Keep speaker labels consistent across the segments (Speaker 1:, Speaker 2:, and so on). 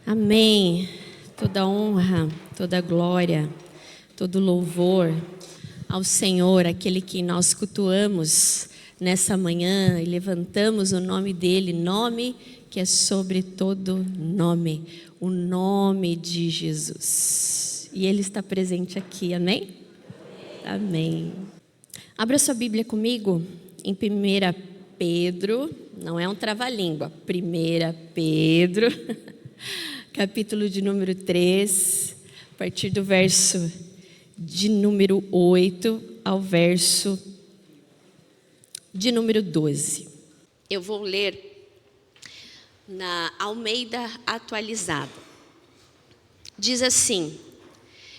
Speaker 1: Amém. Toda honra, toda glória, todo louvor ao Senhor, aquele que nós cultuamos nessa manhã e levantamos o nome dele, nome que é sobre todo nome, o nome de Jesus. E ele está presente aqui, amém? Amém. Abra sua Bíblia comigo em 1 Pedro, não é um trava-língua, 1 Pedro, capítulo de número 3, a partir do verso de número 8 ao verso de número 12. Eu vou ler na Almeida atualizada. Diz assim: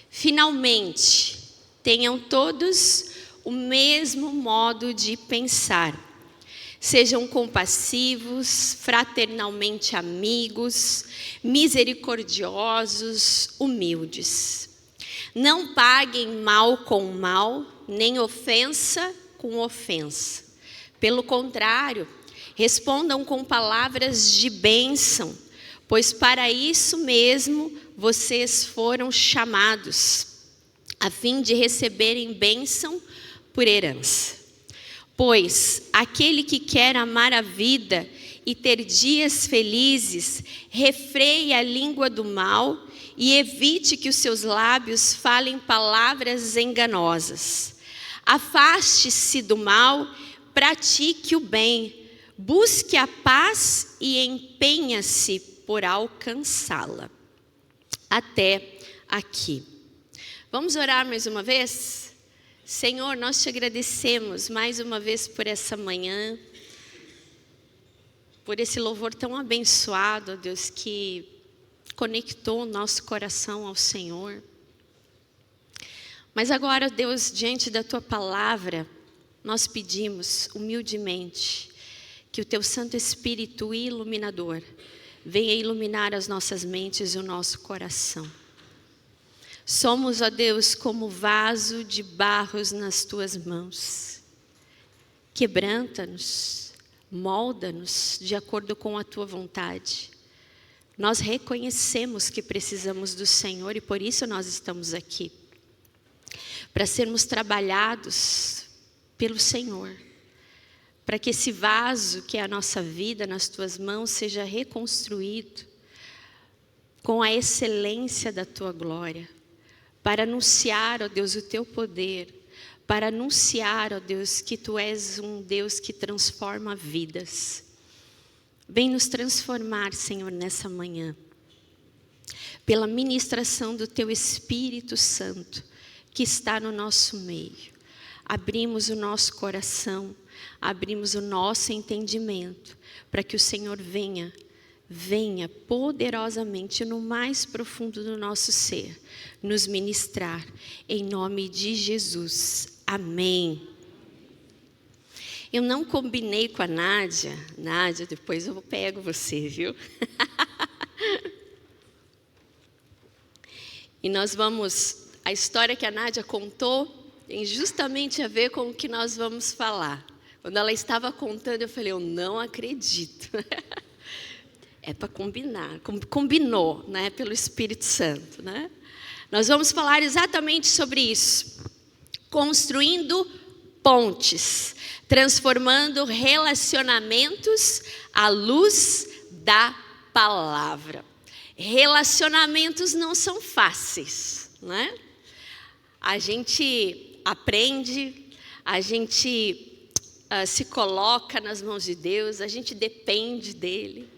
Speaker 1: finalmente, tenham todos o mesmo modo de pensar. Sejam compassivos, fraternalmente amigos, misericordiosos, humildes. Não paguem mal com mal, nem ofensa com ofensa. Pelo contrário, respondam com palavras de bênção, pois para isso mesmo vocês foram chamados, a fim de receberem bênção por herança. Pois aquele que quer amar a vida e ter dias felizes, refreie a língua do mal e evite que os seus lábios falem palavras enganosas. Afaste-se do mal, pratique o bem, busque a paz e empenha-se por alcançá-la. Até aqui. Vamos orar mais uma vez? Senhor, nós te agradecemos mais uma vez por essa manhã, por esse louvor tão abençoado, ó Deus, que conectou o nosso coração ao Senhor. Mas agora, Deus, diante da tua palavra, nós pedimos humildemente que o teu Santo Espírito iluminador venha iluminar as nossas mentes e o nosso coração. Somos, ó Deus, como vaso de barros nas tuas mãos. Quebranta-nos, molda-nos de acordo com a tua vontade. Nós reconhecemos que precisamos do Senhor e por isso nós estamos aqui. Para sermos trabalhados pelo Senhor. Para que esse vaso que é a nossa vida nas tuas mãos seja reconstruído com a excelência da tua glória. Para anunciar, ó Deus, o teu poder, para anunciar, ó Deus, que tu és um Deus que transforma vidas. Vem nos transformar, Senhor, nessa manhã, pela ministração do teu Espírito Santo, que está no nosso meio. Abrimos o nosso coração, abrimos o nosso entendimento, para que o Senhor venha poderosamente no mais profundo do nosso ser, nos ministrar, em nome de Jesus. Amém. Eu não combinei com a Nádia, depois eu pego você, viu? E nós vamos, a história que a Nádia contou tem justamente a ver com o que nós vamos falar. Quando ela estava contando, eu falei, eu não acredito. É para combinar, combinou, né, pelo Espírito Santo, né? Nós vamos falar exatamente sobre isso. Construindo pontes, transformando relacionamentos à luz da palavra. Relacionamentos não são fáceis, né? A gente aprende, a gente se coloca nas mãos de Deus, a gente depende dele.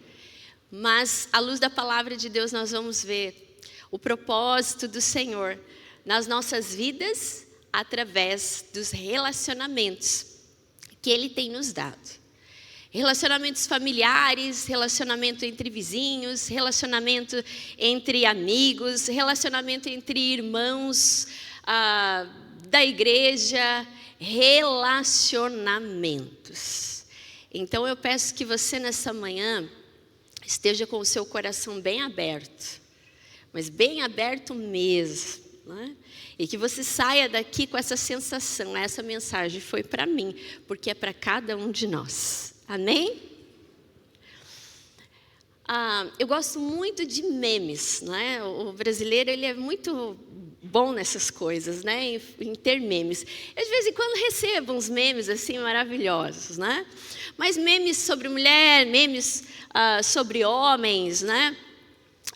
Speaker 1: Mas, à luz da palavra de Deus, nós vamos ver o propósito do Senhor nas nossas vidas através dos relacionamentos que Ele tem nos dado. Relacionamentos familiares, relacionamento entre vizinhos, relacionamento entre amigos, relacionamento entre irmãos da igreja, relacionamentos. Então, eu peço que você nessa manhã esteja com o seu coração bem aberto, mas bem aberto mesmo, né? E que você saia daqui com essa sensação, essa mensagem foi para mim, porque é para cada um de nós, amém? eu gosto muito de memes, né? O brasileiro, ele é muito bom nessas coisas, né? Em ter memes. Eu, de vez em quando, recebo uns memes, assim, maravilhosos, né? Mas memes sobre mulher, memes sobre homens, né?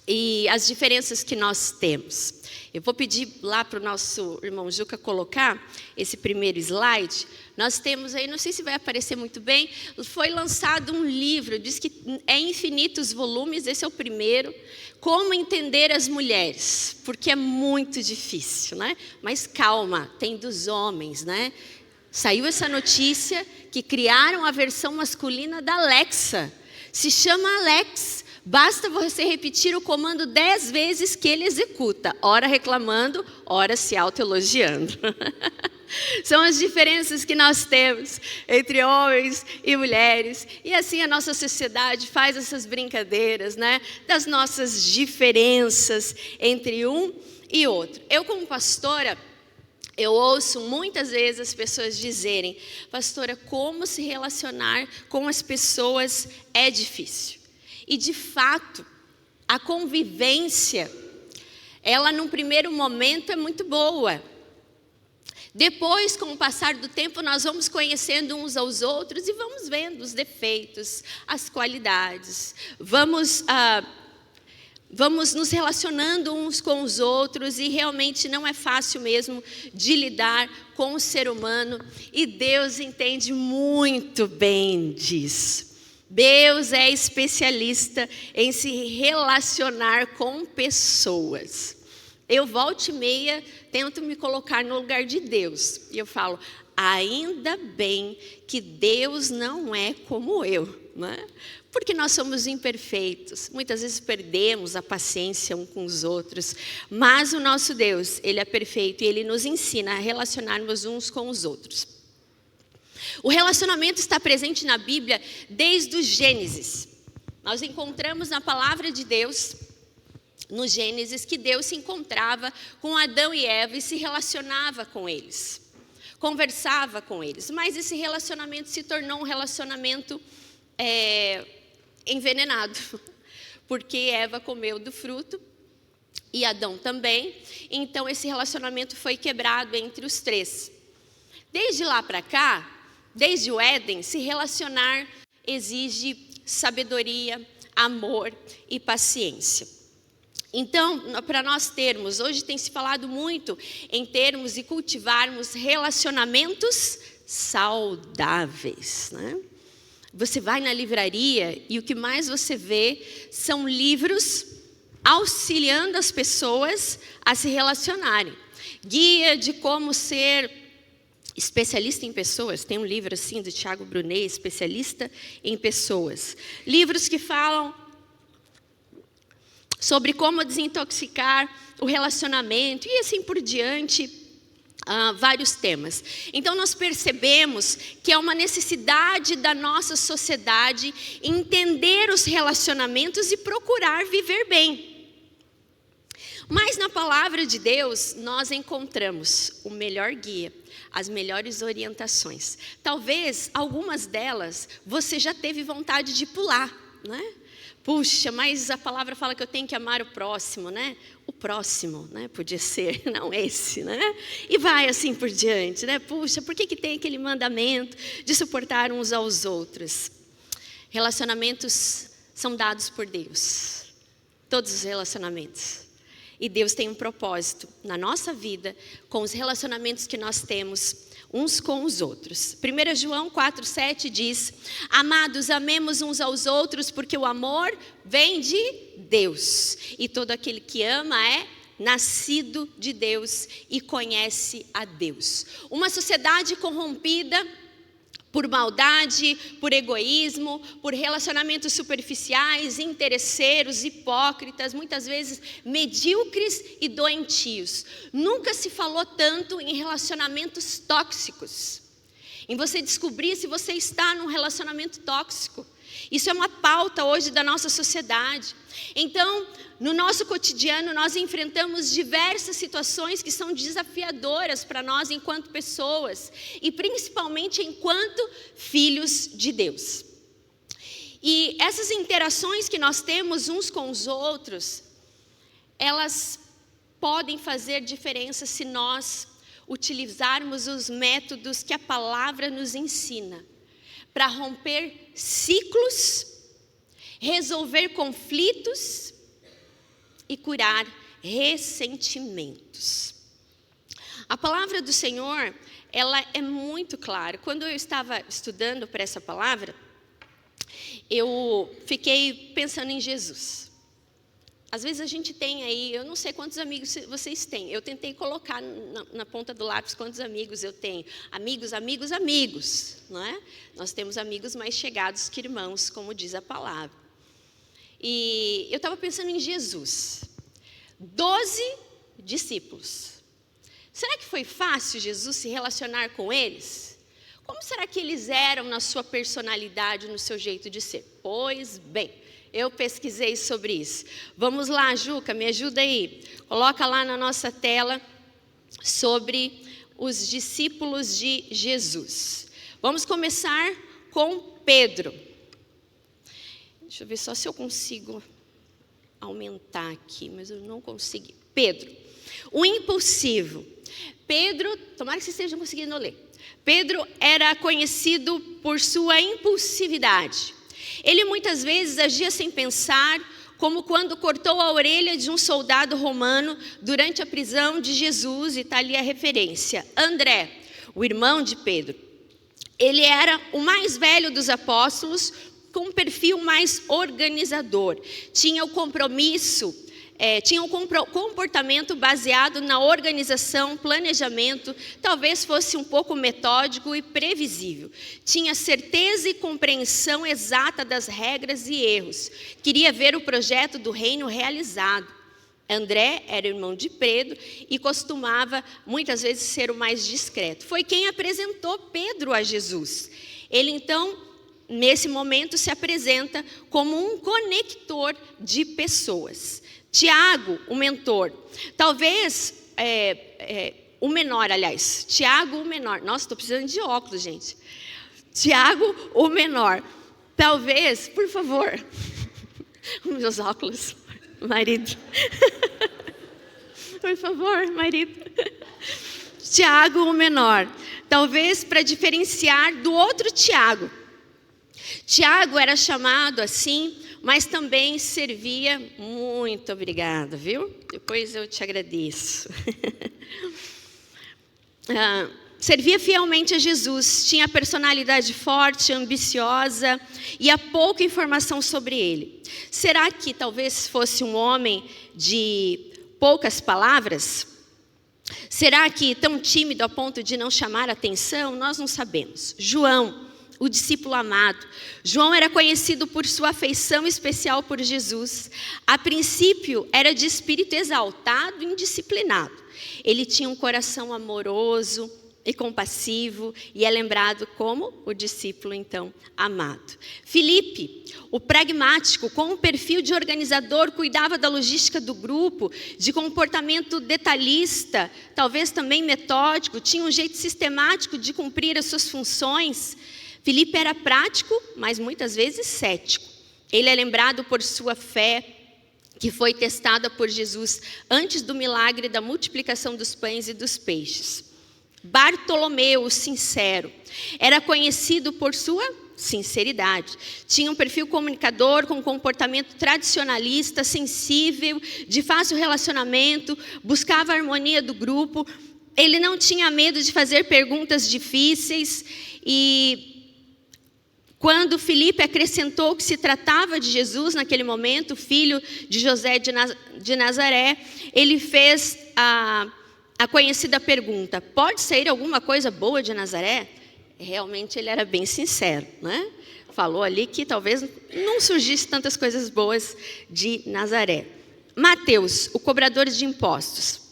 Speaker 1: E as diferenças que nós temos. Eu vou pedir lá para o nosso irmão Juca colocar esse primeiro slide. Nós temos aí, não sei se vai aparecer muito bem, foi lançado um livro, diz que é infinitos volumes, esse é o primeiro, Como Entender as Mulheres, porque é muito difícil, né? Mas calma, tem dos homens, né? Saiu essa notícia que criaram a versão masculina da Alexa, se chama Alex. Basta você repetir o comando 10 vezes que ele executa, ora reclamando, ora se autoelogiando. São as diferenças que nós temos entre homens e mulheres. E assim a nossa sociedade faz essas brincadeiras, né? Das nossas diferenças entre um e outro. Eu, como pastora, eu ouço muitas vezes as pessoas dizerem: pastora, como se relacionar com as pessoas é difícil. E, de fato, a convivência, ela, num primeiro momento, é muito boa. Depois, com o passar do tempo, nós vamos conhecendo uns aos outros e vamos vendo os defeitos, as qualidades. Vamos nos relacionando uns com os outros e realmente não é fácil mesmo de lidar com o ser humano. E Deus entende muito bem disso. Deus é especialista em se relacionar com pessoas. Eu, volta e meia, tento me colocar no lugar de Deus. E eu falo, ainda bem que Deus não é como eu, né? Porque nós somos imperfeitos. Muitas vezes perdemos a paciência uns com os outros. Mas o nosso Deus, Ele é perfeito e Ele nos ensina a relacionarmos uns com os outros. O relacionamento está presente na Bíblia desde o Gênesis. Nós encontramos na palavra de Deus, no Gênesis, que Deus se encontrava com Adão e Eva e se relacionava com eles, conversava com eles. Mas esse relacionamento se tornou um relacionamento envenenado, porque Eva comeu do fruto e Adão também. Então esse relacionamento foi quebrado entre os três. Desde lá para cá, desde o Éden, se relacionar exige sabedoria, amor e paciência. Então, para nós termos, hoje tem se falado muito em termos e cultivarmos relacionamentos saudáveis, né? Você vai na livraria e o que mais você vê são livros auxiliando as pessoas a se relacionarem. Guia de como ser especialista em pessoas, tem um livro assim do Tiago Brunet, especialista em pessoas. Livros que falam sobre como desintoxicar o relacionamento e assim por diante, vários temas. Então nós percebemos que é uma necessidade da nossa sociedade entender os relacionamentos e procurar viver bem. Mas na palavra de Deus nós encontramos o melhor guia, as melhores orientações. Talvez algumas delas você já teve vontade de pular, né? Puxa, mas a palavra fala que eu tenho que amar o próximo, né? O próximo, né? Podia ser, não esse, né? E vai assim por diante, né? Puxa, por que tem aquele mandamento de suportar uns aos outros? Relacionamentos são dados por Deus. Todos os relacionamentos. E Deus tem um propósito na nossa vida com os relacionamentos que nós temos uns com os outros. 1 João 4,7 diz: amados, amemos uns aos outros, porque o amor vem de Deus. E todo aquele que ama é nascido de Deus e conhece a Deus. Uma sociedade corrompida por maldade, por egoísmo, por relacionamentos superficiais, interesseiros, hipócritas, muitas vezes medíocres e doentios. Nunca se falou tanto em relacionamentos tóxicos, em você descobrir se você está num relacionamento tóxico. Isso é uma pauta hoje da nossa sociedade. Então, no nosso cotidiano, nós enfrentamos diversas situações que são desafiadoras para nós enquanto pessoas e principalmente enquanto filhos de Deus. E essas interações que nós temos uns com os outros, elas podem fazer diferença se nós utilizarmos os métodos que a palavra nos ensina para romper ciclos, resolver conflitos e curar ressentimentos. A palavra do Senhor, ela é muito clara. Quando eu estava estudando para essa palavra, eu fiquei pensando em Jesus. Às vezes a gente tem aí, eu não sei quantos amigos vocês têm. Eu tentei colocar na ponta do lápis quantos amigos eu tenho. Amigos, não é? Nós temos amigos mais chegados que irmãos, como diz a palavra. E eu estava pensando em Jesus. 12 discípulos. Será que foi fácil Jesus se relacionar com eles? Como será que eles eram na sua personalidade, no seu jeito de ser? Pois bem, eu pesquisei sobre isso. Vamos lá, Juca, me ajuda aí. Coloca lá na nossa tela sobre os discípulos de Jesus. Vamos começar com Pedro. Deixa eu ver só se eu consigo aumentar aqui, mas eu não consegui. Pedro, o impulsivo. Pedro, tomara que vocês estejam conseguindo ler. Pedro era conhecido por sua impulsividade. Ele muitas vezes agia sem pensar, como quando cortou a orelha de um soldado romano durante a prisão de Jesus, e está ali a referência. André, o irmão de Pedro, ele era o mais velho dos apóstolos, com um perfil mais organizador. Tinha o comportamento baseado na organização, planejamento, talvez fosse um pouco metódico e previsível. Tinha certeza e compreensão exata das regras e erros. Queria ver o projeto do reino realizado. André era irmão de Pedro e costumava muitas vezes ser o mais discreto. Foi quem apresentou Pedro a Jesus. Ele então, nesse momento, se apresenta como um conector de pessoas. Tiago, o mentor, talvez, o menor, aliás, Tiago, o menor, nossa, estou precisando de óculos, gente. Tiago, o menor, talvez, por favor, meus óculos, marido, por favor, marido. Tiago, o menor, talvez para diferenciar do outro Tiago. Tiago era chamado assim, mas também servia, muito obrigada, viu? Depois eu te agradeço. Servia fielmente a Jesus, tinha personalidade forte, ambiciosa e há pouca informação sobre ele. Será que talvez fosse um homem de poucas palavras? Será que tão tímido a ponto de não chamar atenção? Nós não sabemos. João, o discípulo amado. João era conhecido por sua afeição especial por Jesus. A princípio, era de espírito exaltado e indisciplinado. Ele tinha um coração amoroso e compassivo e é lembrado como o discípulo, então, amado. Filipe, o pragmático, com um perfil de organizador, cuidava da logística do grupo, de comportamento detalhista, talvez também metódico, tinha um jeito sistemático de cumprir as suas funções. Filipe era prático, mas muitas vezes cético. Ele é lembrado por sua fé, que foi testada por Jesus antes do milagre da multiplicação dos pães e dos peixes. Bartolomeu, o sincero, era conhecido por sua sinceridade. Tinha um perfil comunicador, com comportamento tradicionalista, sensível, de fácil relacionamento, buscava a harmonia do grupo. Ele não tinha medo de fazer perguntas difíceis e quando Filipe acrescentou que se tratava de Jesus naquele momento, filho de José de Nazaré, ele fez a conhecida pergunta: pode sair alguma coisa boa de Nazaré? Realmente ele era bem sincero, né? Falou ali que talvez não surgisse tantas coisas boas de Nazaré. Mateus, o cobrador de impostos.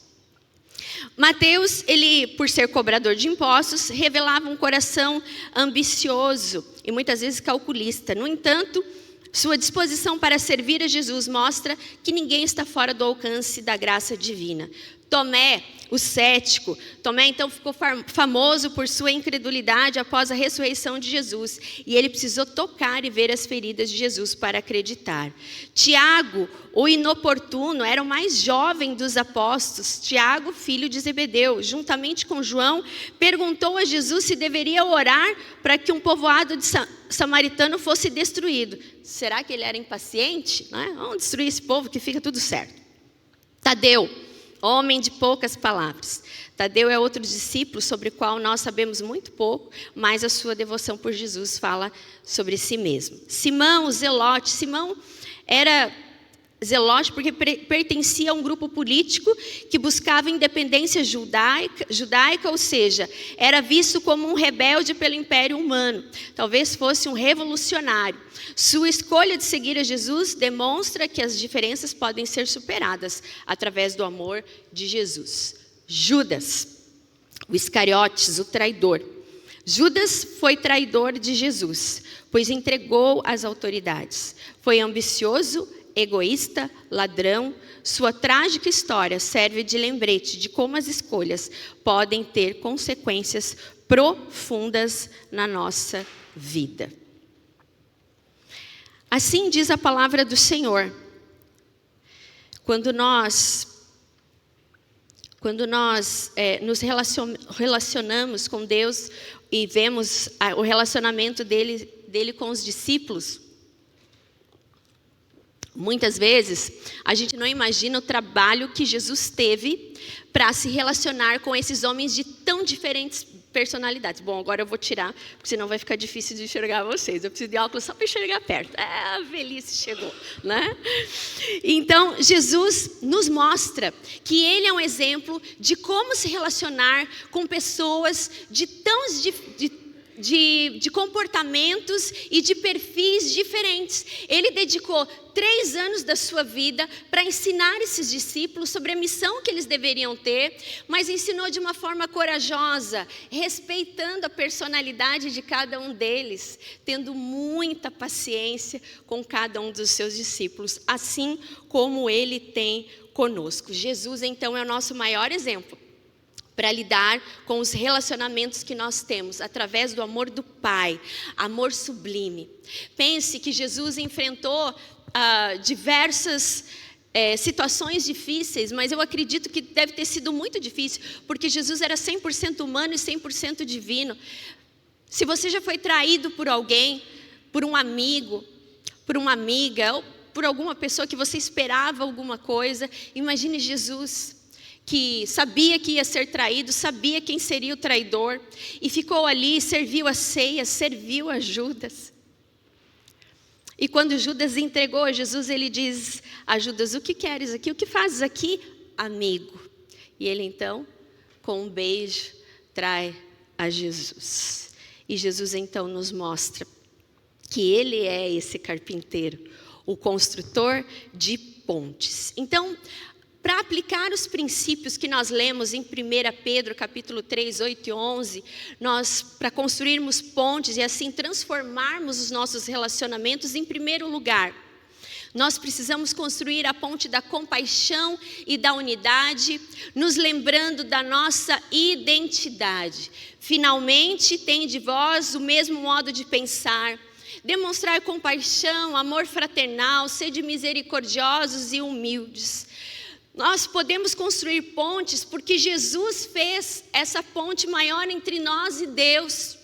Speaker 1: Mateus, ele, por ser cobrador de impostos, revelava um coração ambicioso e muitas vezes calculista. No entanto, sua disposição para servir a Jesus mostra que ninguém está fora do alcance da graça divina. Tomé, o cético. Tomé então ficou famoso por sua incredulidade após a ressurreição de Jesus. E ele precisou tocar e ver as feridas de Jesus para acreditar. Tiago, o inoportuno, era o mais jovem dos apóstolos. Tiago, filho de Zebedeu, juntamente com João, perguntou a Jesus se deveria orar para que um povoado de samaritano fosse destruído. Será que ele era impaciente? Vamos destruir esse povo que fica tudo certo. Tadeu, homem de poucas palavras. Tadeu é outro discípulo sobre o qual nós sabemos muito pouco, mas a sua devoção por Jesus fala sobre si mesmo. Simão, o zelote. Simão era zelote porque pertencia a um grupo político que buscava independência judaica, ou seja, era visto como um rebelde pelo Império Romano. Talvez fosse um revolucionário. Sua escolha de seguir a Jesus demonstra que as diferenças podem ser superadas através do amor de Jesus. Judas, o Iscariotes, o traidor. Judas foi traidor de Jesus, pois entregou às autoridades. Foi ambicioso, egoísta, ladrão. Sua trágica história serve de lembrete de como as escolhas podem ter consequências profundas na nossa vida. Assim diz a palavra do Senhor. Quando nós nos relacionamos com Deus e vemos o relacionamento dele com os discípulos, muitas vezes a gente não imagina o trabalho que Jesus teve para se relacionar com esses homens de tão diferentes personalidades. Bom, agora eu vou tirar, porque senão vai ficar difícil de enxergar vocês. Eu preciso de óculos só para enxergar perto. A velhice chegou, né? Então, Jesus nos mostra que Ele é um exemplo de como se relacionar com pessoas de comportamentos e de perfis diferentes. Ele dedicou 3 anos da sua vida para ensinar esses discípulos sobre a missão que eles deveriam ter, mas ensinou de uma forma corajosa, respeitando a personalidade de cada um deles, tendo muita paciência com cada um dos seus discípulos, assim como Ele tem conosco. Jesus, então, é o nosso maior exemplo para lidar com os relacionamentos que nós temos, através do amor do Pai, amor sublime. Pense que Jesus enfrentou diversas situações difíceis, mas eu acredito que deve ter sido muito difícil, porque Jesus era 100% humano e 100% divino. Se você já foi traído por alguém, por um amigo, por uma amiga, ou por alguma pessoa que você esperava alguma coisa, imagine Jesus, que sabia que ia ser traído, sabia quem seria o traidor, e ficou ali, serviu a ceia, serviu a Judas. E quando Judas entregou a Jesus, ele diz a Judas: o que queres aqui? O que fazes aqui, amigo? E ele então, com um beijo, trai a Jesus. E Jesus então nos mostra que Ele é esse carpinteiro, o construtor de pontes. Então, para aplicar os princípios que nós lemos em 1 Pedro, capítulo 3, 8 e 11, para construirmos pontes e assim transformarmos os nossos relacionamentos, em primeiro lugar, nós precisamos construir a ponte da compaixão e da unidade, nos lembrando da nossa identidade. Finalmente, tende vós o mesmo modo de pensar, demonstrar compaixão, amor fraternal, sede misericordiosos e humildes. Nós podemos construir pontes porque Jesus fez essa ponte maior entre nós e Deus.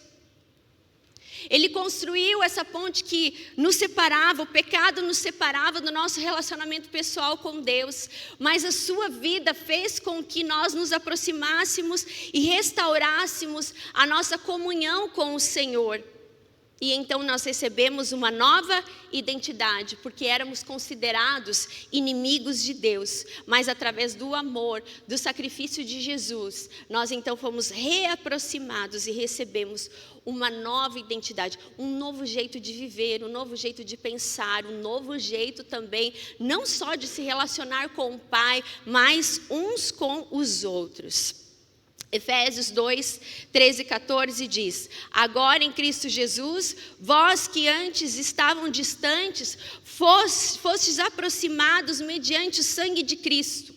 Speaker 1: Ele construiu essa ponte que nos separava, o pecado nos separava do nosso relacionamento pessoal com Deus. Mas a sua vida fez com que nós nos aproximássemos e restaurássemos a nossa comunhão com o Senhor. E então nós recebemos uma nova identidade, porque éramos considerados inimigos de Deus. Mas através do amor, do sacrifício de Jesus, nós então fomos reaproximados e recebemos uma nova identidade, um novo jeito de viver, um novo jeito de pensar, um novo jeito também, não só de se relacionar com o Pai, mas uns com os outros. Efésios 2, 13 e 14 diz: agora em Cristo Jesus, vós que antes estavam distantes, fostes aproximados mediante o sangue de Cristo.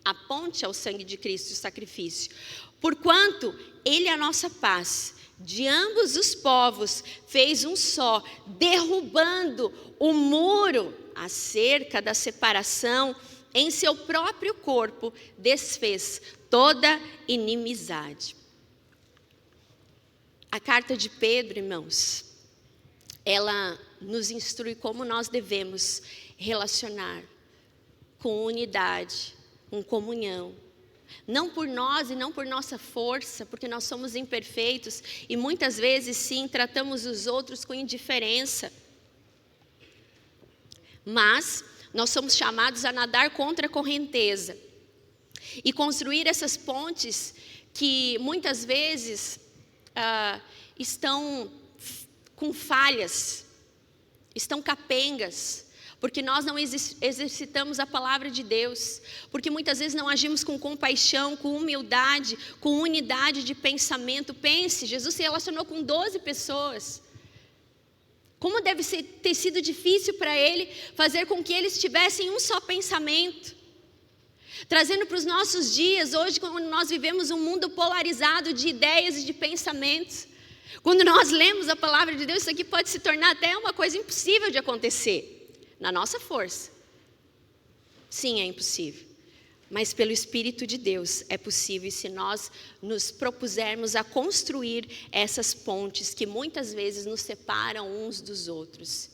Speaker 1: A ponte é o sangue de Cristo, o sacrifício. Porquanto ele é a nossa paz, de ambos os povos fez um só, derrubando o muro, a cerca da separação, em seu próprio corpo, desfez toda inimizade. A carta de Pedro, irmãos, ela nos instrui como nós devemos relacionar com unidade, com comunhão. Não por nós e não por nossa força, porque nós somos imperfeitos e muitas vezes sim tratamos os outros com indiferença. Mas nós somos chamados a nadar contra a correnteza e construir essas pontes que muitas vezes estão com falhas, estão capengas, porque nós não exercitamos a palavra de Deus, porque muitas vezes não agimos com compaixão, com humildade, com unidade de pensamento. Pense, Jesus se relacionou com 12 pessoas. Como deve ter sido difícil para ele fazer com que eles tivessem um só pensamento. Trazendo para os nossos dias, hoje, quando nós vivemos um mundo polarizado de ideias e de pensamentos, quando nós lemos a palavra de Deus, isso aqui pode se tornar até uma coisa impossível de acontecer. Na nossa força, sim, é impossível, mas pelo Espírito de Deus é possível, e se nós nos propusermos a construir essas pontes que muitas vezes nos separam uns dos outros,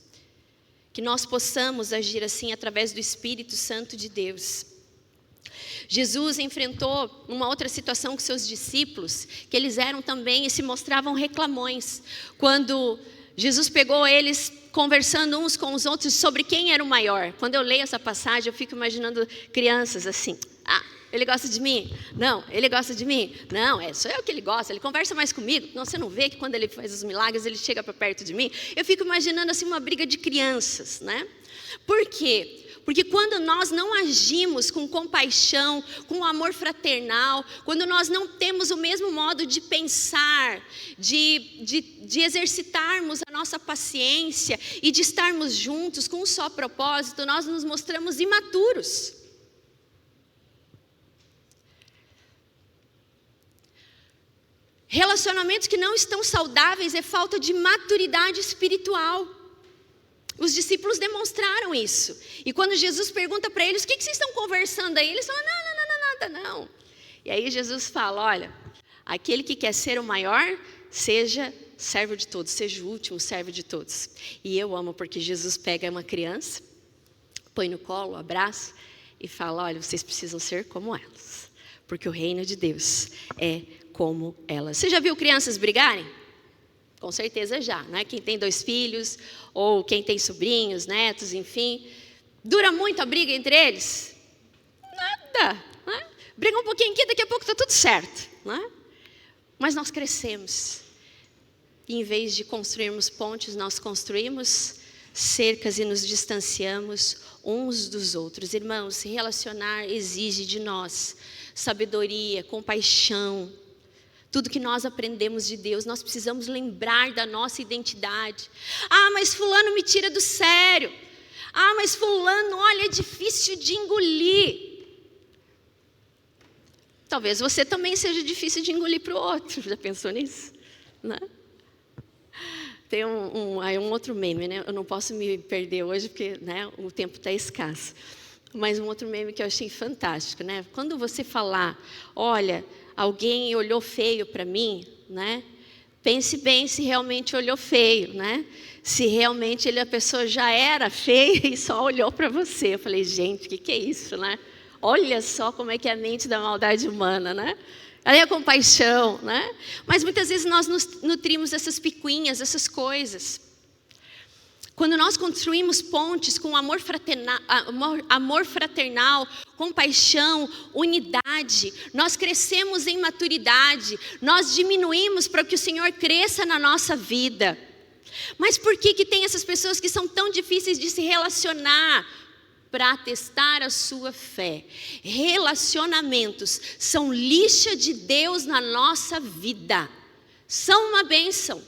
Speaker 1: que nós possamos agir assim através do Espírito Santo de Deus. Jesus enfrentou uma outra situação com seus discípulos, que eles eram também e se mostravam reclamões, quando Jesus pegou eles conversando uns com os outros sobre quem era o maior. Quando eu leio essa passagem, eu fico imaginando crianças assim: ele gosta de mim? Não, ele gosta de mim? Não, sou eu que ele gosta, ele conversa mais comigo. Não, você não vê que quando ele faz os milagres, ele chega para perto de mim? Eu fico imaginando assim uma briga de crianças, né? Por quê? Porque quando nós não agimos com compaixão, com amor fraternal, quando nós não temos o mesmo modo de pensar, de exercitarmos a nossa paciência e de estarmos juntos com um só propósito, nós nos mostramos imaturos. Relacionamentos que não estão saudáveis é falta de maturidade espiritual. Os discípulos demonstraram isso. E quando Jesus pergunta para eles: o que vocês estão conversando aí? Eles falam: nada, não. E aí Jesus fala: olha, aquele que quer ser o maior, seja servo de todos, seja o último servo de todos. E eu amo porque Jesus pega uma criança, põe no colo, abraça e fala: olha, vocês precisam ser como elas, porque o reino de Deus é como elas. Você já viu crianças brigarem? Com certeza já, né? Quem tem 2 filhos, ou quem tem sobrinhos, netos, enfim. Dura muito a briga entre eles? Nada, né? Briga um pouquinho aqui, daqui a pouco está tudo certo, né? Mas nós crescemos. E em vez de construirmos pontes, nós construímos cercas e nos distanciamos uns dos outros. Irmãos, se relacionar exige de nós sabedoria, compaixão. Tudo que nós aprendemos de Deus, nós precisamos lembrar da nossa identidade. Mas fulano me tira do sério. Mas fulano, olha, é difícil de engolir. Talvez você também seja difícil de engolir para o outro. Já pensou nisso? Né? Tem um outro meme, né? Eu não posso me perder hoje porque, né, o tempo está escasso. Mas um outro meme que eu achei fantástico, né? Quando você falar: olha, alguém olhou feio para mim, né? Pense bem se realmente olhou feio, né? Se realmente a pessoa já era feia e só olhou para você. Eu falei: gente, o que é isso, né? Olha só como é que é a mente da maldade humana, né? Aí a compaixão, né? Mas muitas vezes nós nos nutrimos dessas picuinhas, essas coisas. Quando nós construímos pontes com amor fraternal, compaixão, unidade, nós crescemos em maturidade, nós diminuímos para que o Senhor cresça na nossa vida. Mas por que tem essas pessoas que são tão difíceis de se relacionar? Para testar a sua fé. Relacionamentos são lixa de Deus na nossa vida. São uma bênção.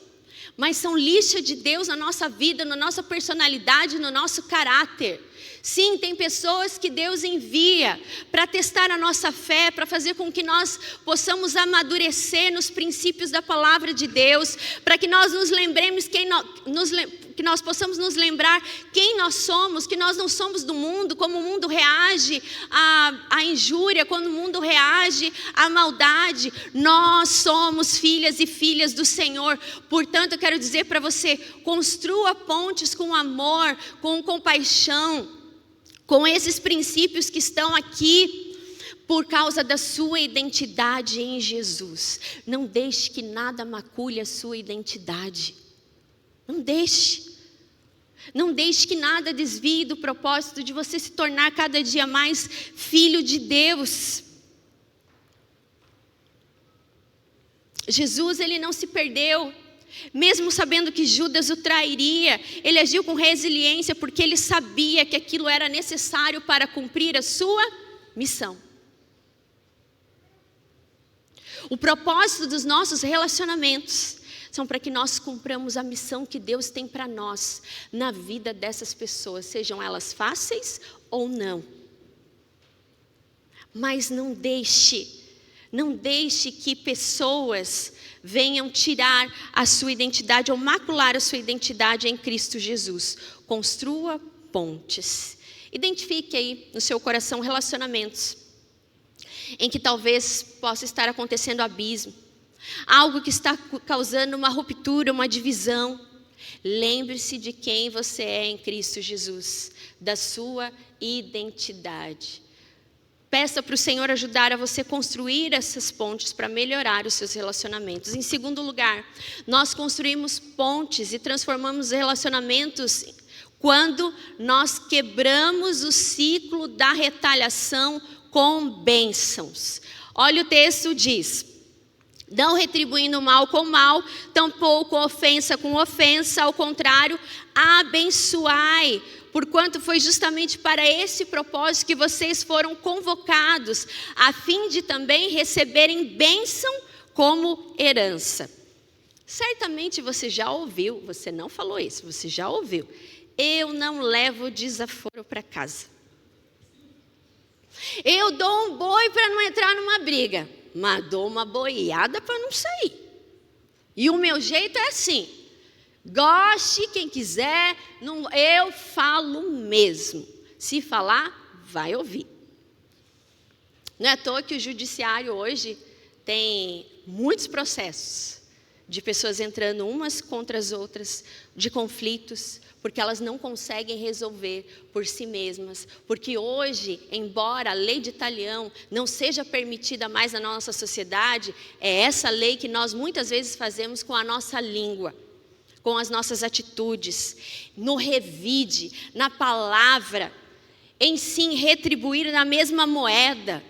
Speaker 1: mas são lixa de Deus na nossa vida, na nossa personalidade, no nosso caráter. Sim, tem pessoas que Deus envia para testar a nossa fé, para fazer com que nós possamos amadurecer nos princípios da palavra de Deus, para que nós nos lembremos que nós possamos nos lembrar quem nós somos, que nós não somos do mundo, como o mundo reage à injúria, como o mundo reage à maldade. Nós somos filhas e filhas do Senhor. Portanto, eu quero dizer para você, construa pontes com amor, com compaixão, com esses princípios que estão aqui, por causa da sua identidade em Jesus. Não deixe que nada macule a sua identidade. Não deixe. Não deixe que nada desvie do propósito de você se tornar cada dia mais filho de Deus. Jesus, ele não se perdeu. Mesmo sabendo que Judas o trairia, ele agiu com resiliência, porque ele sabia que aquilo era necessário para cumprir a sua missão. O propósito dos nossos relacionamentos são para que nós cumpramos a missão que Deus tem para nós na vida dessas pessoas, sejam elas fáceis ou não. Mas não deixe que pessoas venham tirar a sua identidade ou macular a sua identidade em Cristo Jesus. Construa pontes. Identifique aí no seu coração relacionamentos em que talvez possa estar acontecendo abismo, algo que está causando uma ruptura, uma divisão. Lembre-se de quem você é em Cristo Jesus, da sua identidade. Peça para o Senhor ajudar a você construir essas pontes para melhorar os seus relacionamentos. Em segundo lugar, nós construímos pontes e transformamos relacionamentos quando nós quebramos o ciclo da retaliação com bênçãos. Olha, o texto diz: não retribuindo mal com mal, tampouco ofensa com ofensa, ao contrário, abençoai, porquanto foi justamente para esse propósito que vocês foram convocados, a fim de também receberem bênção como herança. Certamente você já ouviu, você não falou isso, você já ouviu: eu não levo desaforo para casa. Eu dou um boi para não entrar numa briga, mas dou uma boiada para não sair. E o meu jeito é assim: goste quem quiser, não, eu falo mesmo. Se falar, vai ouvir. Não é à toa que o judiciário hoje tem muitos processos de pessoas entrando umas contra as outras, de conflitos, porque elas não conseguem resolver por si mesmas. Porque hoje, embora a lei de talião não seja permitida mais na nossa sociedade, é essa lei que nós muitas vezes fazemos com a nossa língua, com as nossas atitudes, no revide, na palavra, em sim retribuir na mesma moeda.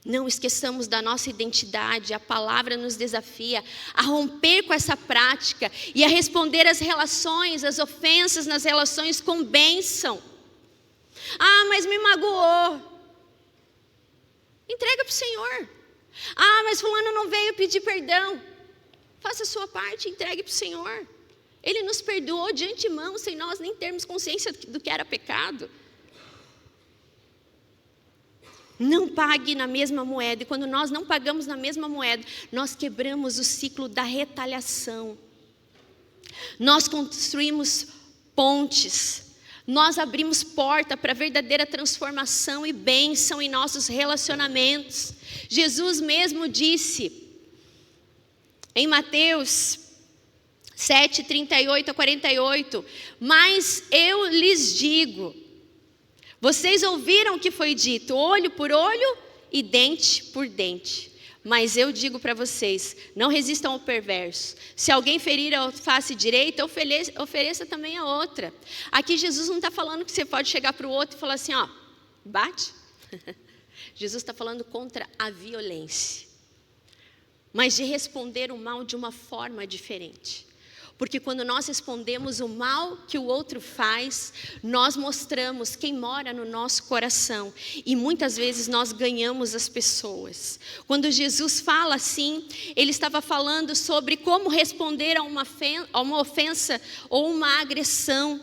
Speaker 1: Não esqueçamos da nossa identidade. A palavra nos desafia a romper com essa prática e a responder às relações, às ofensas nas relações com bênção. Ah, mas me magoou. Entrega para o Senhor. Ah, mas fulano não veio pedir perdão. Faça a sua parte, entregue para o Senhor. Ele nos perdoou de antemão, sem nós nem termos consciência do que era pecado. Não pague na mesma moeda. E quando nós não pagamos na mesma moeda, nós quebramos o ciclo da retaliação. Nós construímos pontes. Nós abrimos porta para a verdadeira transformação e bênção em nossos relacionamentos. Jesus mesmo disse em Mateus 7, 38 a 48, mas eu lhes digo, vocês ouviram o que foi dito, olho por olho e dente por dente. Mas eu digo para vocês, não resistam ao perverso. Se alguém ferir a face direita, ofereça também a outra. Aqui Jesus não está falando que você pode chegar para o outro e falar assim, ó, bate. Jesus está falando contra a violência, mas de responder o mal de uma forma diferente. Porque quando nós respondemos o mal que o outro faz, nós mostramos quem mora no nosso coração. E muitas vezes nós ganhamos as pessoas. Quando Jesus fala assim, ele estava falando sobre como responder a uma ofensa ou uma agressão.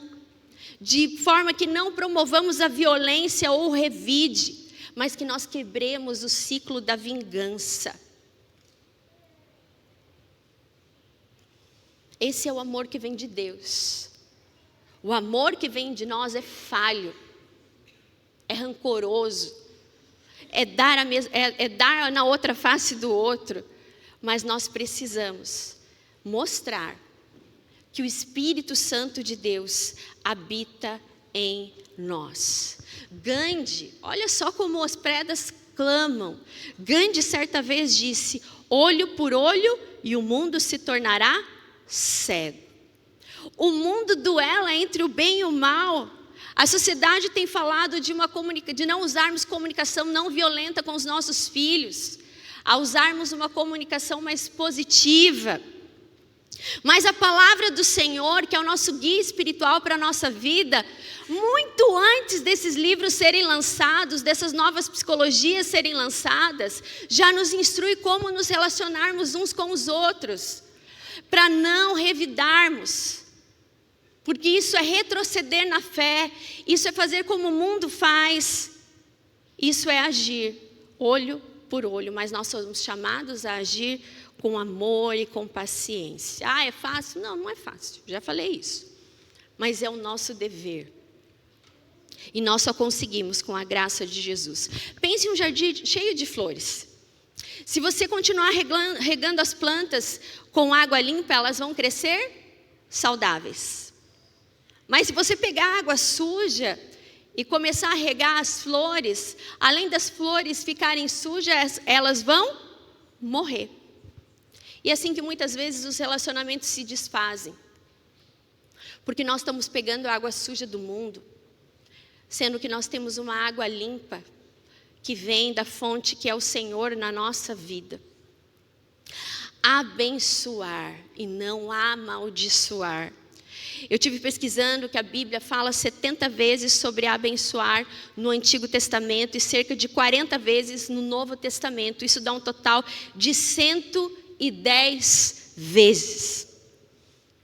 Speaker 1: De forma que não promovamos a violência ou o revide, mas que nós quebremos o ciclo da vingança. Esse é o amor que vem de Deus. O amor que vem de nós é falho, é rancoroso, é dar na outra face do outro. Mas nós precisamos mostrar que o Espírito Santo de Deus habita em nós. Gandhi, olha só como as predas clamam. Gandhi certa vez disse: olho por olho e o mundo se tornará cego. O mundo duela entre o bem e o mal. A sociedade tem falado de não usarmos comunicação não violenta com os nossos filhos, a usarmos uma comunicação mais positiva. Mas a palavra do Senhor, que é o nosso guia espiritual para a nossa vida, muito antes desses livros serem lançados, dessas novas psicologias serem lançadas, já nos instrui como nos relacionarmos uns com os outros, para não revidarmos, porque isso é retroceder na fé, isso é fazer como o mundo faz, isso é agir olho por olho, mas nós somos chamados a agir com amor e com paciência. Ah, é fácil? Não, não é fácil, já falei isso. Mas é o nosso dever. E nós só conseguimos com a graça de Jesus. Pense em um jardim cheio de flores. Se você continuar regando as plantas com água limpa, elas vão crescer saudáveis. Mas se você pegar água suja e começar a regar as flores, além das flores ficarem sujas, elas vão morrer. E é assim que muitas vezes os relacionamentos se desfazem. Porque nós estamos pegando a água suja do mundo, sendo que nós temos uma água limpa, que vem da fonte que é o Senhor na nossa vida. Abençoar e não amaldiçoar. Eu tive pesquisando que a Bíblia fala 70 vezes sobre abençoar no Antigo Testamento e cerca de 40 vezes no Novo Testamento. Isso dá um total de 110 vezes.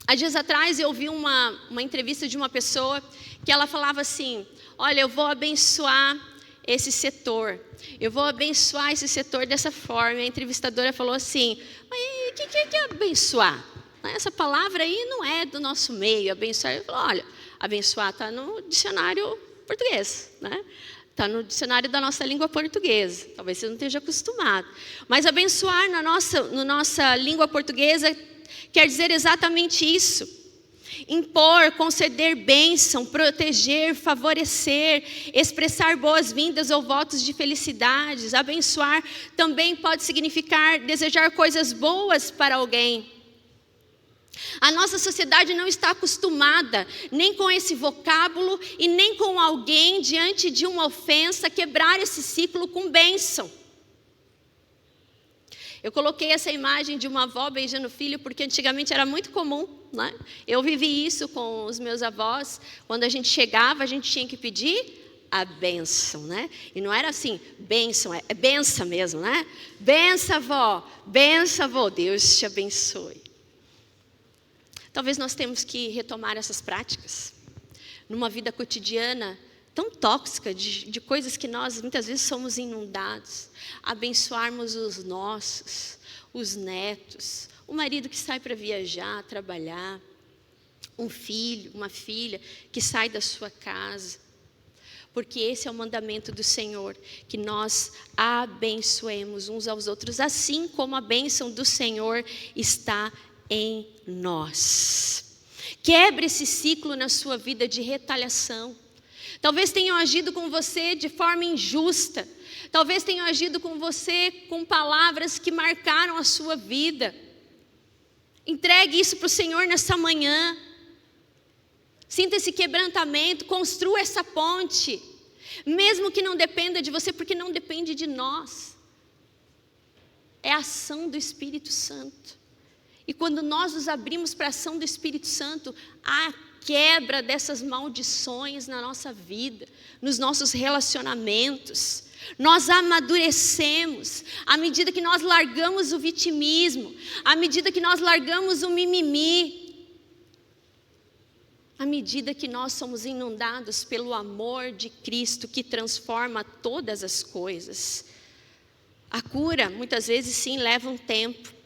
Speaker 1: Há dias atrás eu ouvi uma entrevista de uma pessoa que ela falava assim: olha, eu vou abençoar esse setor, eu vou abençoar esse setor dessa forma. A entrevistadora falou assim: mas o que é abençoar? Essa palavra aí não é do nosso meio, abençoar. Eu falei: olha, abençoar está no dicionário português, né? Está no dicionário da nossa língua portuguesa. Talvez você não esteja acostumado. Mas abençoar na nossa língua portuguesa quer dizer exatamente isso. Impor, conceder bênção, proteger, favorecer, expressar boas-vindas ou votos de felicidades. Abençoar também pode significar desejar coisas boas para alguém. A nossa sociedade não está acostumada nem com esse vocábulo e nem com alguém diante de uma ofensa quebrar esse ciclo com bênção. Eu coloquei essa imagem de uma avó beijando o filho porque antigamente era muito comum, né? Eu vivi isso com os meus avós. Quando a gente chegava, a gente tinha que pedir a bênção, né? E não era assim, bênção, é benção mesmo, né? Benção, avó, Deus te abençoe. Talvez nós temos que retomar essas práticas numa vida cotidiana tão tóxica, de coisas que nós muitas vezes somos inundados. Abençoarmos os nossos, os netos, o marido que sai para viajar, trabalhar, um filho, uma filha que sai da sua casa. Porque esse é o mandamento do Senhor, que nós abençoemos uns aos outros, assim como a bênção do Senhor está em nós. Quebre esse ciclo na sua vida de retaliação. Talvez tenham agido com você de forma injusta. Talvez tenham agido com você com palavras que marcaram a sua vida. Entregue isso para o Senhor nessa manhã. Sinta esse quebrantamento, construa essa ponte. Mesmo que não dependa de você, porque não depende de nós. É a ação do Espírito Santo. E quando nós nos abrimos para a ação do Espírito Santo, há quebra dessas maldições na nossa vida, nos nossos relacionamentos. Nós amadurecemos à medida que nós largamos o vitimismo, à medida que nós largamos o mimimi, à medida que nós somos inundados pelo amor de Cristo que transforma todas as coisas. A cura, muitas vezes sim, leva um tempo,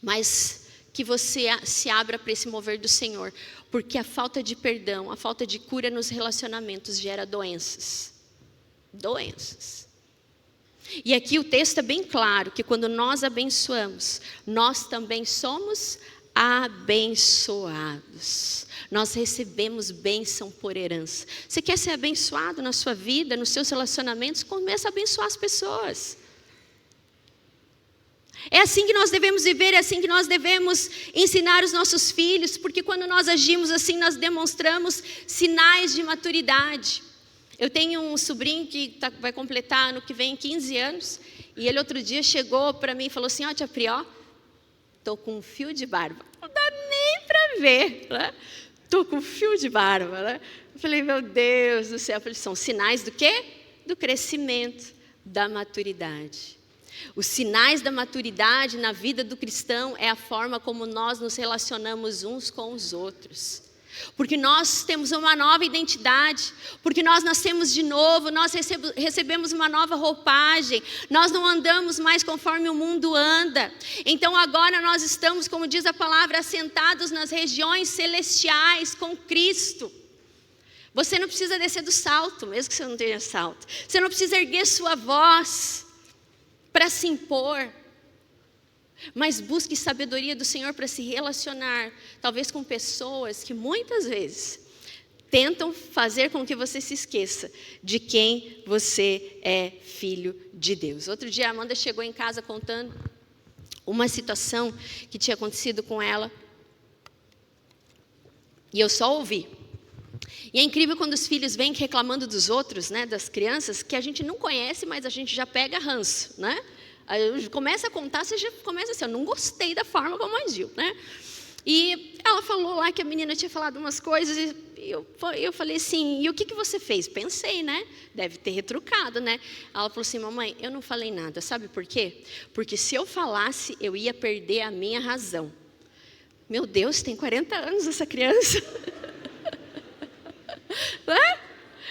Speaker 1: mas que você se abra para esse mover do Senhor, porque a falta de perdão, a falta de cura nos relacionamentos gera doenças. Doenças. E aqui o texto é bem claro, que quando nós abençoamos, nós também somos abençoados. Nós recebemos bênção por herança. Você quer ser abençoado na sua vida, nos seus relacionamentos? Começa a abençoar as pessoas. É assim que nós devemos viver, é assim que nós devemos ensinar os nossos filhos, porque quando nós agimos assim, nós demonstramos sinais de maturidade. Eu tenho um sobrinho que vai completar ano que vem 15 anos, e ele outro dia chegou para mim e falou assim, tia Pri, tô com um fio de barba. Não dá nem para ver, né? Tô com um fio de barba, né? Eu falei, meu Deus do céu. Eu falei, são sinais do quê? Do crescimento, da maturidade. Os sinais da maturidade na vida do cristão é a forma como nós nos relacionamos uns com os outros. Porque nós temos uma nova identidade, porque nós nascemos de novo, nós recebemos uma nova roupagem, nós não andamos mais conforme o mundo anda. Então agora nós estamos, como diz a palavra, assentados nas regiões celestiais com Cristo. Você não precisa descer do salto, mesmo que você não tenha salto. Você não precisa erguer sua voz para se impor. Mas busque sabedoria do Senhor para se relacionar, talvez com pessoas que muitas vezes tentam fazer com que você se esqueça de quem você é filho de Deus. Outro dia a Amanda chegou em casa contando uma situação que tinha acontecido com ela, e eu só ouvi. E é incrível quando os filhos vêm reclamando dos outros, né, das crianças, que a gente não conhece, mas a gente já pega ranço, né? Aí começa a contar, você já começa assim, eu não gostei da forma como agiu, né? E ela falou lá que a menina tinha falado umas coisas, e eu falei assim, e o que você fez? Pensei, né? Deve ter retrucado, né? Ela falou assim, mamãe, eu não falei nada, sabe por quê? Porque se eu falasse, eu ia perder a minha razão. Meu Deus, tem 40 anos essa criança. Né?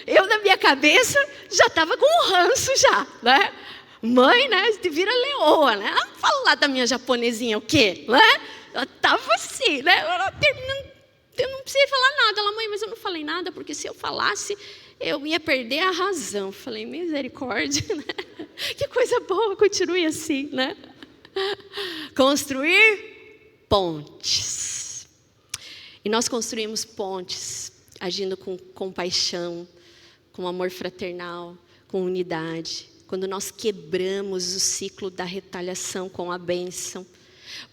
Speaker 1: Eu, na minha cabeça, já estava com um ranço já, né? Mãe, né? Te vira leoa, né? Ela não fala lá da minha japonesinha o quê? Né? Ela estava assim, né? Eu não precisei falar nada. Ela, mãe, mas eu não falei nada, porque se eu falasse, eu ia perder a razão. Falei, misericórdia, né? Que coisa boa, continue assim, né? Construir pontes. E nós construímos pontes, agindo com compaixão, com amor fraternal, com unidade. Quando nós quebramos o ciclo da retaliação com a bênção,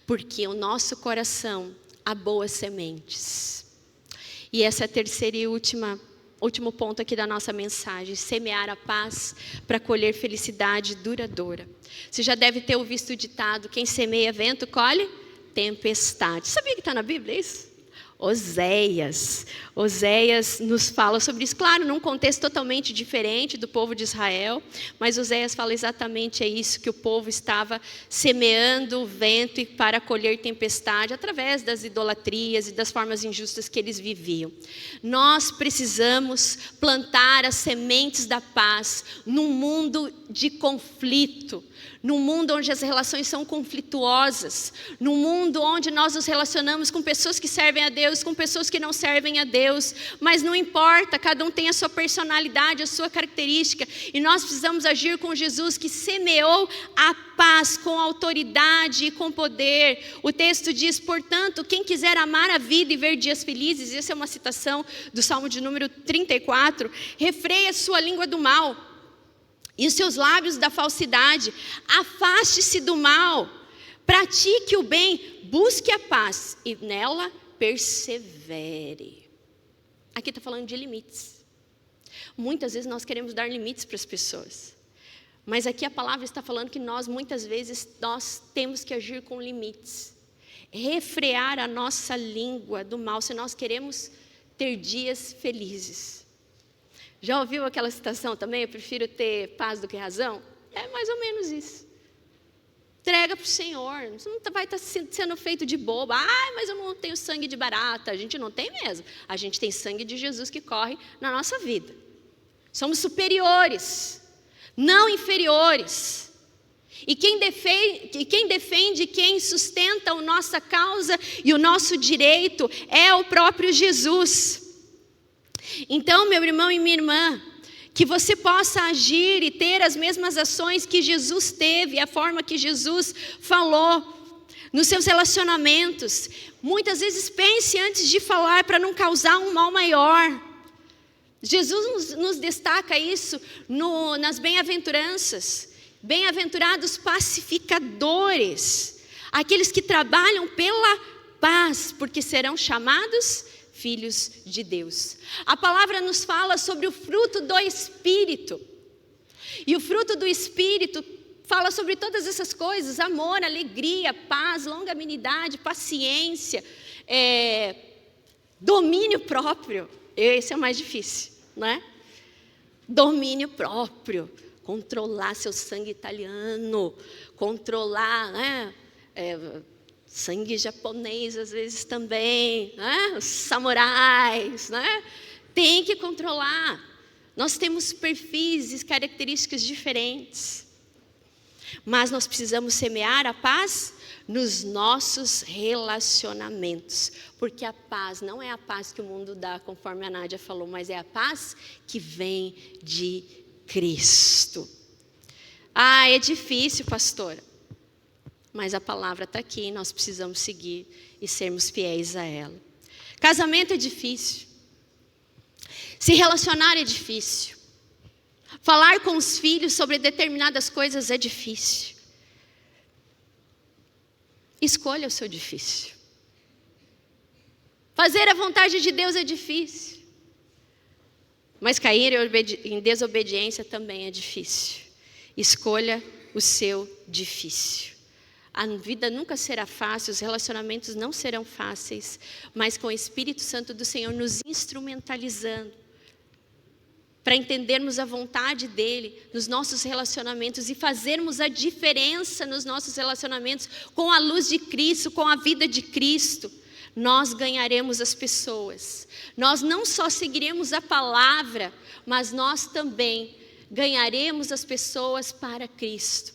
Speaker 1: porque o nosso coração há boas sementes. E essa é a terceira e último ponto aqui da nossa mensagem, semear a paz para colher felicidade duradoura. Você já deve ter ouvido o ditado, quem semeia vento colhe tempestade. Sabia que está na Bíblia isso? Oséias nos fala sobre isso, claro, num contexto totalmente diferente do povo de Israel, mas Oséias fala exatamente isso, que o povo estava semeando o vento para colher tempestade, através das idolatrias e das formas injustas que eles viviam. Nós precisamos plantar as sementes da paz num mundo de conflito, num mundo onde as relações são conflituosas, num mundo onde nós nos relacionamos com pessoas que servem a Deus, com pessoas que não servem a Deus, mas não importa, cada um tem a sua personalidade, a sua característica, e nós precisamos agir com Jesus que semeou a paz com autoridade e com poder. O texto diz, portanto, quem quiser amar a vida e ver dias felizes, essa é uma citação do Salmo de número 34, refreia sua língua do mal, e os seus lábios da falsidade, afaste-se do mal, pratique o bem, busque a paz e nela persevere. Aqui está falando de limites. Muitas vezes nós queremos dar limites para as pessoas, mas aqui a palavra está falando que muitas vezes nós temos que agir com limites. refrear a nossa língua do mal, se nós queremos ter dias felizes. Já ouviu aquela citação também? Eu prefiro ter paz do que razão? É mais ou menos isso. Entrega para o Senhor, você não vai estar sendo feito de bobo. Mas eu não tenho sangue de barata. A gente não tem mesmo. A gente tem sangue de Jesus que corre na nossa vida. Somos superiores, não inferiores. E quem defende, quem sustenta a nossa causa e o nosso direito é o próprio Jesus. Então, meu irmão e minha irmã, que você possa agir e ter as mesmas ações que Jesus teve, a forma que Jesus falou nos seus relacionamentos. Muitas vezes pense antes de falar para não causar um mal maior. Jesus nos destaca isso nas bem-aventuranças. Bem-aventurados pacificadores, aqueles que trabalham pela paz, porque serão chamados filhos de Deus. A palavra nos fala sobre o fruto do Espírito. E o fruto do Espírito fala sobre todas essas coisas: amor, alegria, paz, longanimidade, paciência, domínio próprio. Esse é o mais difícil, não é? Domínio próprio. Controlar seu sangue italiano, controlar, né? Sangue japonês às vezes também, né? Os samurais, né? Tem que controlar. Nós temos perfis e características diferentes, mas nós precisamos semear a paz nos nossos relacionamentos, porque a paz não é a paz que o mundo dá, conforme a Nádia falou, mas é a paz que vem de Cristo. É difícil, pastora, mas a palavra está aqui, nós precisamos seguir e sermos fiéis a ela. Casamento é difícil, se relacionar é difícil, falar com os filhos sobre determinadas coisas é difícil. Escolha o seu difícil. Fazer a vontade de Deus é difícil, mas cair em desobediência também é difícil. Escolha o seu difícil. A vida nunca será fácil, os relacionamentos não serão fáceis, mas com o Espírito Santo do Senhor nos instrumentalizando, para entendermos a vontade dEle nos nossos relacionamentos e fazermos a diferença nos nossos relacionamentos com a luz de Cristo, com a vida de Cristo. Nós ganharemos as pessoas. Nós não só seguiremos a palavra, mas nós também ganharemos as pessoas para Cristo.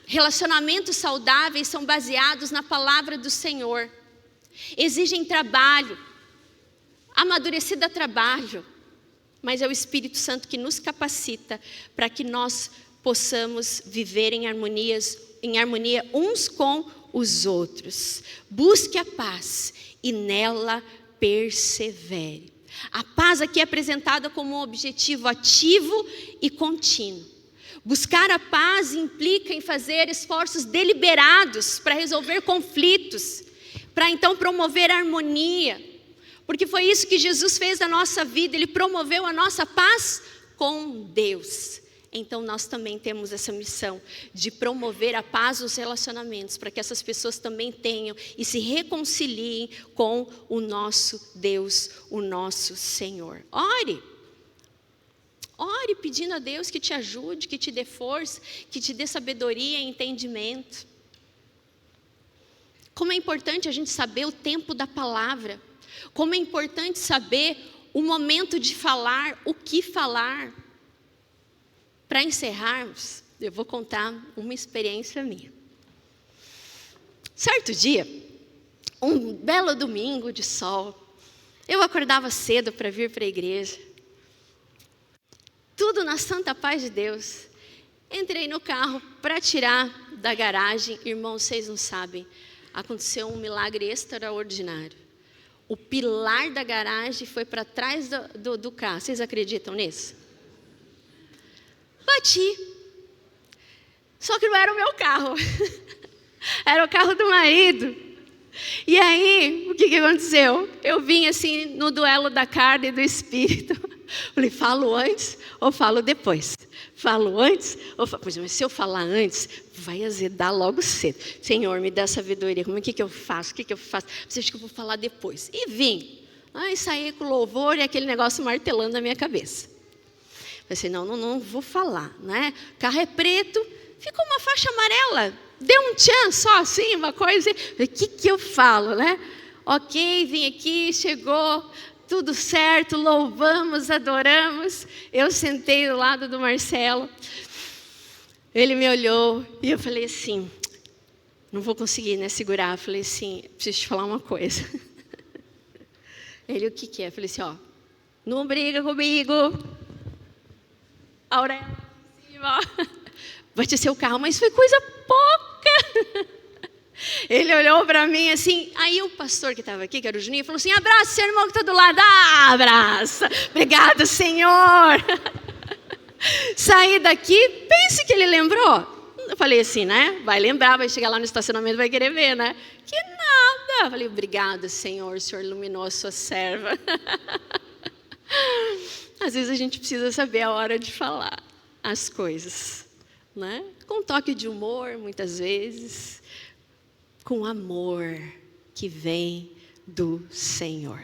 Speaker 1: Relacionamentos saudáveis são baseados na palavra do Senhor. Exigem trabalho. Amadurecer dá trabalho, mas é o Espírito Santo que nos capacita para que nós possamos viver em harmonia uns com os outros. Busque a paz e nela persevere. A paz aqui é apresentada como um objetivo ativo e contínuo. Buscar a paz implica em fazer esforços deliberados para resolver conflitos, para então promover a harmonia, porque foi isso que Jesus fez na nossa vida, Ele promoveu a nossa paz com Deus. Então nós também temos essa missão de promover a paz nos relacionamentos, para que essas pessoas também tenham e se reconciliem com o nosso Deus, o nosso Senhor. Ore pedindo a Deus que te ajude, que te dê força, que te dê sabedoria e entendimento. Como é importante a gente saber o tempo da palavra, como é importante saber o momento de falar, o que falar. Para encerrarmos, eu vou contar uma experiência minha. Certo dia, um belo domingo de sol, eu acordava cedo para vir para a igreja. Tudo na santa paz de Deus. Entrei no carro para tirar da garagem. Irmãos, vocês não sabem, aconteceu um milagre extraordinário. O pilar da garagem foi para trás do carro. Vocês acreditam nisso? Bati. Só que não era o meu carro. Era o carro do marido. E aí, o que aconteceu? Eu vim assim no duelo da carne e do espírito. Falei, falo antes ou falo depois? Falo antes? Pois, mas se eu falar antes, vai azedar logo cedo. Senhor, me dá sabedoria. Como é que eu faço? O que eu faço? Você acha que eu vou falar depois? E vim. Aí saí com louvor e aquele negócio martelando na minha cabeça. Pensei, não vou falar, né? O carro é preto, ficou uma faixa amarela. Deu um tchan só assim, uma coisa. O que eu falo, né? Ok, vim aqui, chegou, tudo certo, louvamos, adoramos. Eu sentei do lado do Marcelo. Ele me olhou e eu falei assim, não vou conseguir, né, segurar. Eu falei assim, preciso te falar uma coisa. Ele, o que é? Eu falei assim, ó, não briga comigo. A Aurélia em cima, ó. Vai te ser o carro, mas foi coisa pouca. Ele olhou para mim assim, aí o pastor que estava aqui, que era o Juninho, falou assim, abraça seu irmão que está do lado. Ah, abraça. Obrigado, Senhor. Saí daqui, pense que ele lembrou. Eu falei assim, né? Vai lembrar, vai chegar lá no estacionamento, vai querer ver, né? Que nada. Eu falei, obrigado, Senhor, o Senhor iluminou a sua serva. Às vezes a gente precisa saber a hora de falar as coisas, né? Com um toque de humor, muitas vezes, com amor que vem do Senhor.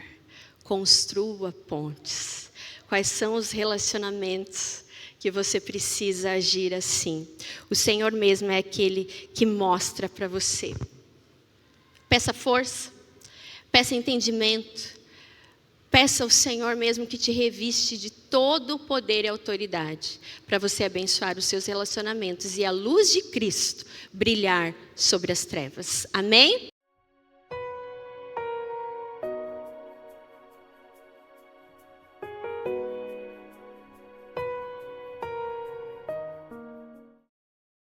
Speaker 1: Construa pontes. Quais são os relacionamentos que você precisa agir assim? O Senhor mesmo é aquele que mostra para você. Peça força, peça entendimento, peça ao Senhor mesmo que te reviste de todo o poder e autoridade para você abençoar os seus relacionamentos e a luz de Cristo brilhar sobre as trevas. Amém?